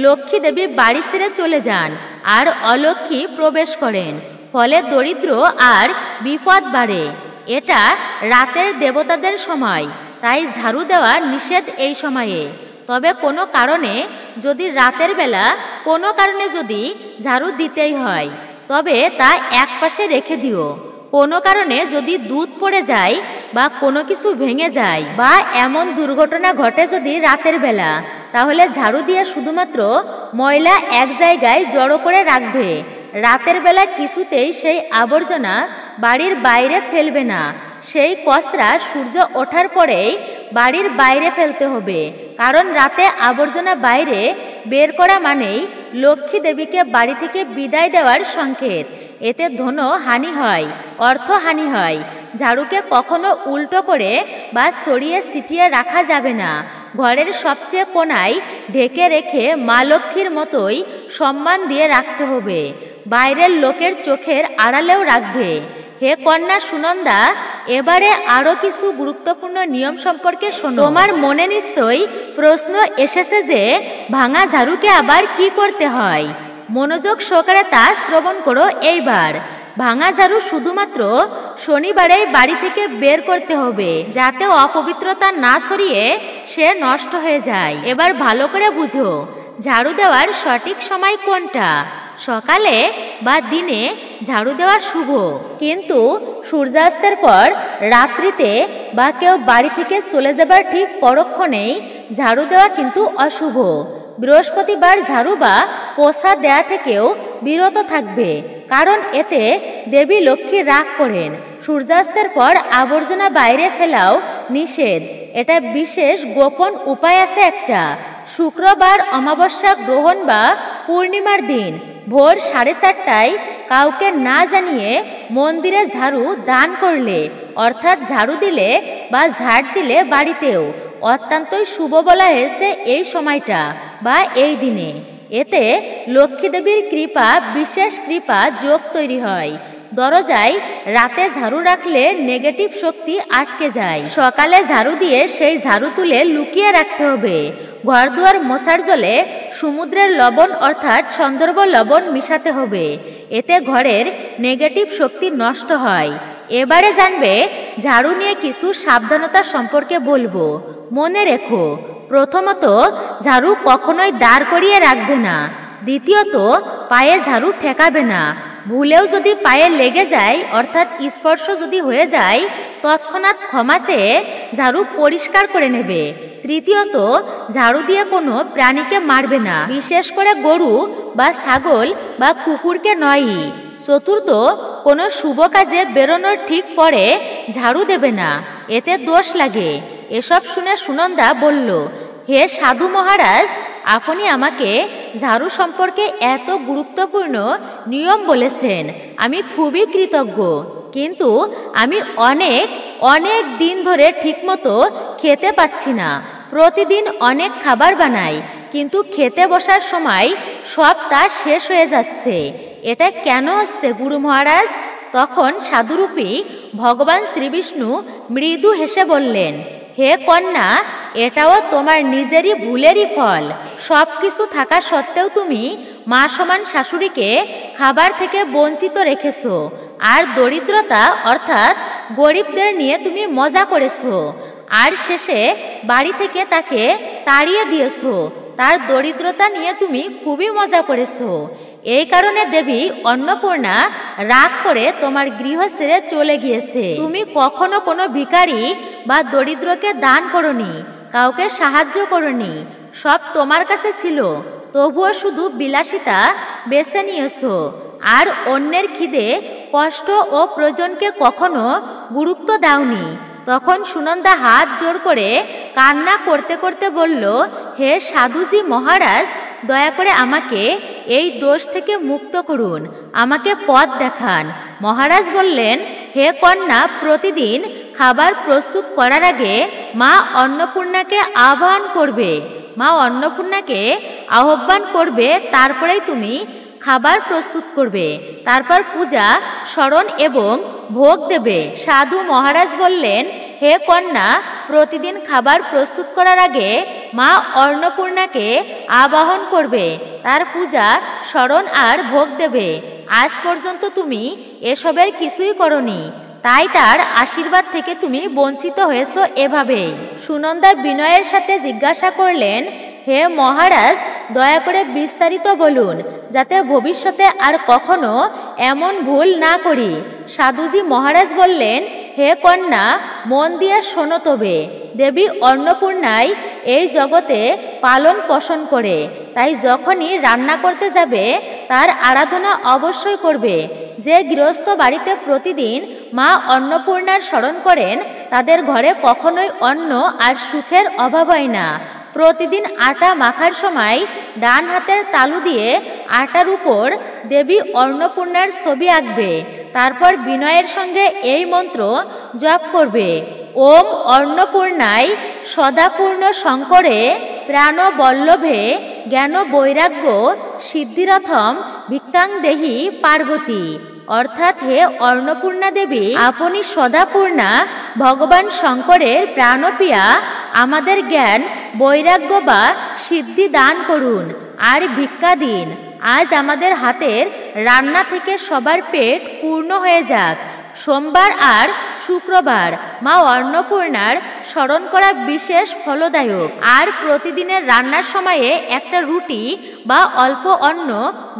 লক্ষ্মী দেবী বাড়ি ছেড়ে চলে যান আর অলক্ষ্মী প্রবেশ করেন, ফলে দরিদ্র আর বিপদ বাড়ে। এটা রাতের দেবতাদের সময়, তাই ঝাড়ু দেওয়া নিষেধ এই সময়ে। তবে কোনো কারণে যদি রাতের বেলা কোনো কারণে যদি ঝাড়ু দিতেই হয়, তবে তা একপাশে রেখে দিও। কোনো কারণে যদি দুধ পড়ে যায় বা কোনো কিছু ভেঙে যায় বা এমন দুর্ঘটনা ঘটে যদি রাতের বেলা, তাহলে ঝাড়ু দিয়ে শুধুমাত্র ময়লা এক জায়গায় জড়ো করে রাখবে। রাতের বেলা কিছুতেই সেই আবর্জনা বাড়ির বাইরে ফেলবে না। সেই কচরা সূর্য ওঠার পরেই বাড়ির বাইরে ফেলতে হবে, কারণ রাতে আবর্জনা বাইরে বের করা মানেই লক্ষ্মী দেবীকে বাড়ি থেকে বিদায় দেওয়ার সংকেত। এতে ধন হানি হয়, অর্থহানি হয়। ঝাড়ুকে কখনো উল্টো করে বা সরিয়ে ছিটিয়ে রাখা যাবে না। ঘরের সবচেয়ে কোণায় ঢেকে রেখে মা লক্ষ্মীর মতোই সম্মান দিয়ে রাখতে হবে। বাইরের লোকের চোখের আড়ালেও রাখবে। হে কন্যা সুনন্দা, এবারে আরো কিছু গুরুত্বপূর্ণ নিয়ম সম্পর্কে শোনো। তোমার মনে নিশ্চয়ই প্রশ্ন এসেছে যে ভাঙা ঝাড়ুকে আবার কি করতে হয়। মনোযোগ সহকারে তা শ্রবণ করো এইবার। ভাঙা ঝাড়ু শুধুমাত্র শনিবারেই বাড়ি থেকে বের করতে হবে, যাতে অপবিত্রতা না সরিয়ে সে নষ্ট হয়ে যায়। এবার ভালো করে বুঝো, ঝাড়ু দেওয়ার সঠিক সময় কোনটা। সকালে বা দিনে ঝাড়ু দেওয়া শুভ, কিন্তু সূর্যাস্তের পর রাত্রিতে বা কেউ বাড়ি থেকে চলে যাবার ঠিক পরক্ষণেই ঝাড়ু দেওয়া কিন্তু অশুভ। বৃহস্পতিবার ঝাড়ু বা পোছা দেয়া থেকেও বিরত থাকবে, কারণ এতে দেবী লক্ষ্মী রাগ করেন। সূর্যাস্তের পর আবর্জনা বাইরে ফেলাও নিষেধ। এটা বিশেষ গোপন উপায় আছে একটা। শুক্রবার, অমাবস্যা, গ্রহণ বা পূর্ণিমার দিন ভোর 4:30টায় কাউকে না জানিয়ে মন্দিরে ঝাড়ু দান করলে, অর্থাৎ ঝাড়ু দিলে বা ঝাড় দিলে বাড়িতেও অত্যন্তই শুভ বলা হয়েছে এই সময়টা বা এই দিনে। এতে লক্ষ্মী দেবীর কৃপা, বিশেষ কৃপা যোগ তৈরি হয়। দরজায় রাতে ঝাড়ু রাখলে নেগেটিভ শক্তি আটকে যায়। সকালে ঝাড়ু দিয়ে সেই ঝাড়ু তুলে লুকিয়ে রাখতে হবে। ঘরদুয়ার মোছার জলে সমুদ্রের লবণ অর্থাৎ সন্দর্ভ লবণ মিশাতে হবে। এতে ঘরের নেগেটিভ শক্তি নষ্ট হয়। এবারে জানবে ঝাড়ু নিয়ে কিছু সাবধানতা সম্পর্কে বলবো। মনে রেখো, প্রথমত ঝাড়ু কখনোই দাঁড় করিয়ে রাখবে না। দ্বিতীয়ত পায়ে ঝাড়ু ঠেকাবে না। ভুলেও যদি পায়ে লেগে যায় অর্থাৎ স্পর্শ যদি হয়ে যায়, তৎক্ষণাৎ ক্ষমা চেয়ে ঝাড়ু পরিষ্কার করে নেবে। তৃতীয়ত ঝাড়ু দিয়ে কোনো প্রাণীকে মারবে না, বিশেষ করে গরু বা ছাগল বা কুকুরকে নয়ই। চতুর্থ, কোনো শুভ কাজে বেরোনোর ঠিক পরে ঝাড়ু দেবে না, এতে দোষ লাগে। এসব শুনে সুনন্দা বলল, হে সাধু মহারাজ, আপনি আমাকে ঝাড়ু সম্পর্কে এত গুরুত্বপূর্ণ নিয়ম বলেছেন, আমি খুবই কৃতজ্ঞ। কিন্তু আমি অনেক দিন ধরে ঠিকমতো খেতে পাচ্ছি না। প্রতিদিন অনেক খাবার বানাই, কিন্তু খেতে বসার সময় সব তা শেষ হয়ে যাচ্ছে। এটা কেন হচ্ছে গুরু মহারাজ? তখন সাধুরূপী ভগবান শ্রীবিষ্ণু মৃদু হেসে বললেন, হে কন্যা, এটাও তোমার নিজেরই ভুলেরই ফল। সব কিছু থাকা সত্ত্বেও তুমি মা সমান শাশুড়িকে খাবার থেকে বঞ্চিত রেখেছো, আর দরিদ্রতা অর্থাৎ গরিবদের নিয়ে তুমি মজা করেছো, আর শেষে বাড়ি থেকে তাকে তাড়িয়ে দিয়েছো। তার দরিদ্রতা নিয়ে তুমি খুবই মজা করেছো। এই কারণে দেবী অন্নপূর্ণা রাগ করে তোমার গৃহ ছেড়ে চলে গিয়েছে। তুমি কখনো কোনো ভিখারি বা দরিদ্রকে দান করনি, কাউকে সাহায্য করনি। সব তোমার কাছে ছিল, তবুও শুধু বিলাসিতা বেছে নিয়েছো, আর অন্যের খিদে, কষ্ট ও প্রয়োজনকে কখনো গুরুত্ব দাওনি। তখন সুনন্দা হাত জোর করে কান্না করতে করতে বলল, হে সাধুজি মহারাজ, দয়া করে আমাকে এই দোষ থেকে মুক্ত করুন, আমাকে পথ দেখান। মহারাজ বললেন, হে কন্যা, প্রতিদিন খাবার প্রস্তুত করার আগে মা অন্নপূর্ণাকে আহ্বান করবে। মা অন্নপূর্ণাকে আহ্বান করবে, তারপরেই তুমি খাবার প্রস্তুত করবে। তারপর পূজা, স্মরণ এবং ভোগ দেবে। সাধু মহারাজ বললেন, হে কন্যা, প্রতিদিন খাবার প্রস্তুত করার আগে মা অন্নপূর্ণাকে আবাহন করবে, তার পূজা, স্মরণ আর ভোগ দেবে। আজ পর্যন্ত তুমি এসবের কিছুই করনি, তাই তার আশীর্বাদ থেকে তুমি বঞ্চিত হয়েছো এভাবেই। সুনন্দা বিনয়ের সাথে জিজ্ঞাসা করলেন, হে মহারাজ, দয়া করে বিস্তারিত বলুন, যাতে ভবিষ্যতে আর কখনো এমন ভুল না করি। সাধুজি মহারাজ বললেন, হে কন্যা, মন দিয়ে শোনো তবে। দেবী অন্নপূর্ণাই এই জগতে পালন পোষণ করে, তাই যখনই রান্না করতে যাবে তার আরাধনা অবশ্যই করবে। যে গৃহস্থ বাড়িতে প্রতিদিন মা অন্নপূর্ণার স্মরণ করেন তাদের ঘরে কখনোই অন্ন আর সুখের অভাব হয় না। প্রতিদিন আটা মাখার সময় ডান হাতের তালু দিয়ে আটার উপর দেবী অন্নপূর্ণার ছবি আঁকবে। তারপর বিনয়ের সঙ্গে এই মন্ত্র জপ করবে। ওম অন্নপূর্ণায় সদাপূর্ণ শঙ্করে প্রাণবল্লভে জ্ঞান বৈরাগ্য সিদ্ধিরথম ভিক্ষাং দেহি পার্বতী। অর্থাৎ হে অন্নপূর্ণা দেবী, আপনি সদাপূর্ণা ভগবান শঙ্করের প্রাণপ্রিয়া, আমাদের জ্ঞান বৈরাগ্য বা সিদ্ধি দান করুন আর ভিক্ষা দিন। আজ আমাদের হাতের রান্না থেকে সবার পেট পূর্ণ হয়ে যাক। সোমবার আর শুক্রবার মা অন্নপূর্ণার স্মরণ করা বিশেষ ফলদায়ক। আর প্রতিদিনের রান্নার সময়ে একটা রুটি বা অল্প অন্ন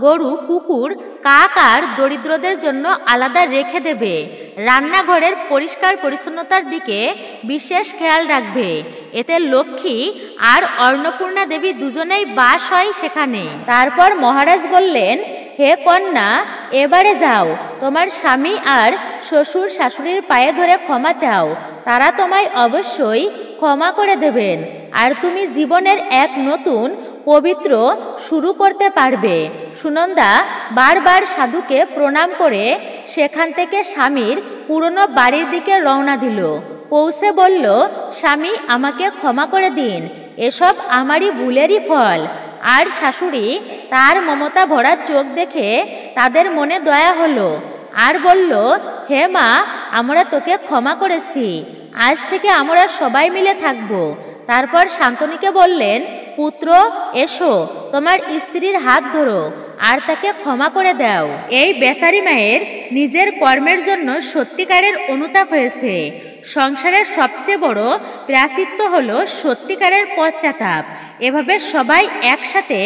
গরু, কুকুর, কাক আর দরিদ্রদের জন্য আলাদা রেখে দেবে। রান্নাঘরের পরিষ্কার পরিচ্ছন্নতার দিকে বিশেষ খেয়াল রাখবে। এতে লক্ষ্মী আর অন্নপূর্ণা দেবী দুজনেই বাস হয় সেখানে। তারপর মহারাজ বললেন, হে কন্যা, এবারে যাও, তোমার স্বামী আর শ্বশুর শাশুড়ির পায়ে ধরে ক্ষমা চাও। তারা তোমায় অবশ্যই ক্ষমা করে দেবেন আর তুমি জীবনের এক নতুন পবিত্র শুরু করতে পারবে। সুনন্দা বারবার সাধুকে প্রণাম করে সেখান থেকে স্বামীর পুরনো বাড়ির দিকে রওনা দিল। পৌঁছে বলল, স্বামী, আমাকে ক্ষমা করে দিন, এসব আমারই ভুলেরই ফল। আর শাশুড়ি তার মমতা ভরা চোখ দেখে তাদের মনে দয়া হলো আর বলল, হে মা, আমরা তোকে ক্ষমা করেছি, আজ থেকে আমরা সবাই মিলে থাকব। তারপর শান্তনুকে বললেন, পুত্র, এসো, তোমার স্ত্রীর হাত ধরো আর তাকে ক্ষমা করে দাও। এই বেচারি মায়ের নিজের কর্মের জন্য সত্যিকারের অনুতাপ হয়েছে। সংসারের সবচেয়ে বড় প্রায়শ্চিত্ত হলো সত্যিকারের পশ্চাতাপ। এভাবে সবাই একসাথে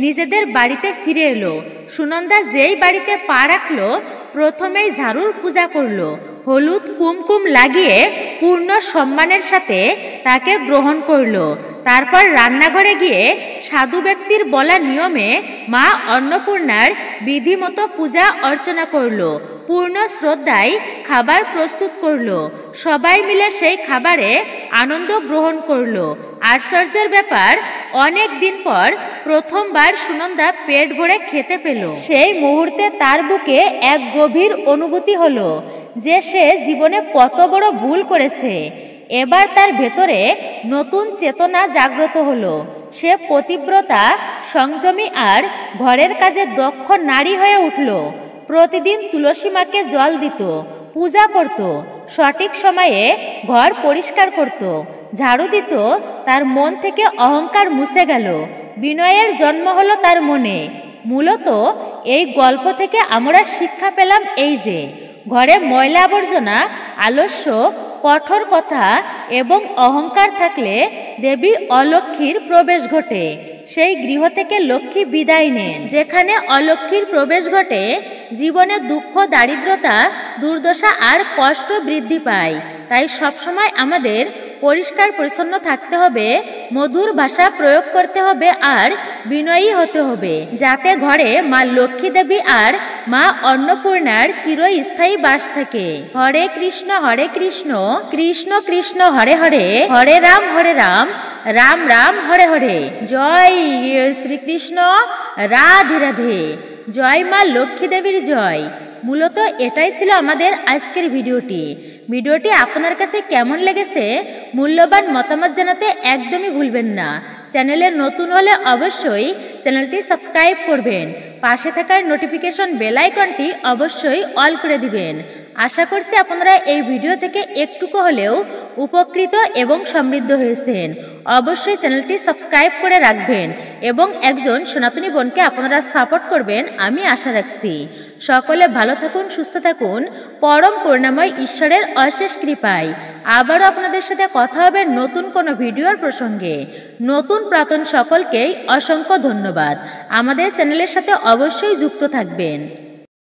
নিজেদের বাড়িতে ফিরে এলো। সুনন্দা যেই বাড়িতে পা রাখলো প্রথমেই ঝাড়ুর পূজা করলো। হলুদ কুমকুম লাগিয়ে পূর্ণ সম্মানের সাথে তাকে গ্রহণ করলো। তারপর রান্নাঘরে গিয়ে সাধু ব্যক্তির বলা নিয়মে মা অন্নপূর্ণার বিধিমতো পূজা অর্চনা করলো। পূর্ণ শ্রদ্ধায় খাবার প্রস্তুত করলো। সবাই মিলে সেই খাবারে আনন্দ গ্রহণ করলো। আশ্চর্যের ব্যাপার, অনেক দিন পর প্রথমবার সুনন্দা পেট ভরে খেতে পেল। সেই মুহূর্তে তার বুকে এক গভীর অনুভূতি হলো যে সে জীবনে কত বড় ভুল করেছে। এবার তার ভেতরে নতুন চেতনা জাগ্রত হলো। সে পতিব্রতা, সংযমী আর ঘরের কাজে দক্ষ নারী হয়ে উঠল। প্রতিদিন তুলসী মাকে জল দিত, পূজা করত, সঠিক সময়ে ঘর পরিষ্কার করত, ঝাড়ু দিত। তার মন থেকে অহংকার মুছে গেল। বিনয়ের জন্ম হলো তার মনে। মূলত এই গল্প থেকে আমরা শিক্ষা পেলাম এই যে, ঘরে ময়লা আবর্জনা, আলস্য, কঠোর কথা এবং অহংকার থাকলে দেবী অলক্ষ্মীর প্রবেশ ঘটে। সেই গৃহ থেকে লক্ষ্মী বিদায় নেন। যেখানে অলক্ষ্মীর প্রবেশ ঘটে জীবনে দুঃখ, দারিদ্রতা, দুর্দশা আর কষ্ট বৃদ্ধি পায়। তাই সবসময় আমাদের পরিষ্কার পরিচ্ছন্ন থাকতে হবে, মধুর ভাষা প্রয়োগ করতে হবে আর বিনয়ী হতে হবে, যাতে ঘরে মা লক্ষ্মী দেবী আর মা অন্নপূর্ণার চিরস্থায়ী বাস থাকে। হরে কৃষ্ণ কৃষ্ণ কৃষ্ণ হরে হরে, হরে রাম রাম রাম হরে হরে। জয় শ্রীকৃষ্ণ, রাধে রাধে। জয় মা লক্ষ্মী দেবীর জয়। মূলত এটাই ছিল আমাদের আজকের ভিডিওটি আপনার কাছে কেমন লেগেছে মূল্যবান মতামত জানাতে একদমই ভুলবেন না। চ্যানেলে নতুন হলে অবশ্যই চ্যানেলটি সাবস্ক্রাইব করবেন। পাশে থাকার নোটিফিকেশন বেল আইকনটি অবশ্যই অল করে দিবেন। আশা করছি আপনারা এই ভিডিও থেকে একটুকু হলেও উপকৃত এবং সমৃদ্ধ হয়েছেন। অবশ্যই চ্যানেলটি সাবস্ক্রাইব করে রাখবেন এবং একজন সনাতনী বোনকে আপনারা সাপোর্ট করবেন আমি আশা রাখছি। সকলে ভালো থাকুন, সুস্থ থাকুন, পরম করুণাময় ঈশ্বরের অশেষ কৃপায়। আবারও আপনাদের সাথে কথা হবে নতুন কোনো ভিডিওর প্রসঙ্গে। নতুন পুরাতন সকলকেই অসংখ্য ধন্যবাদ। আমাদের চ্যানেলের সাথে অবশ্যই যুক্ত থাকবেন।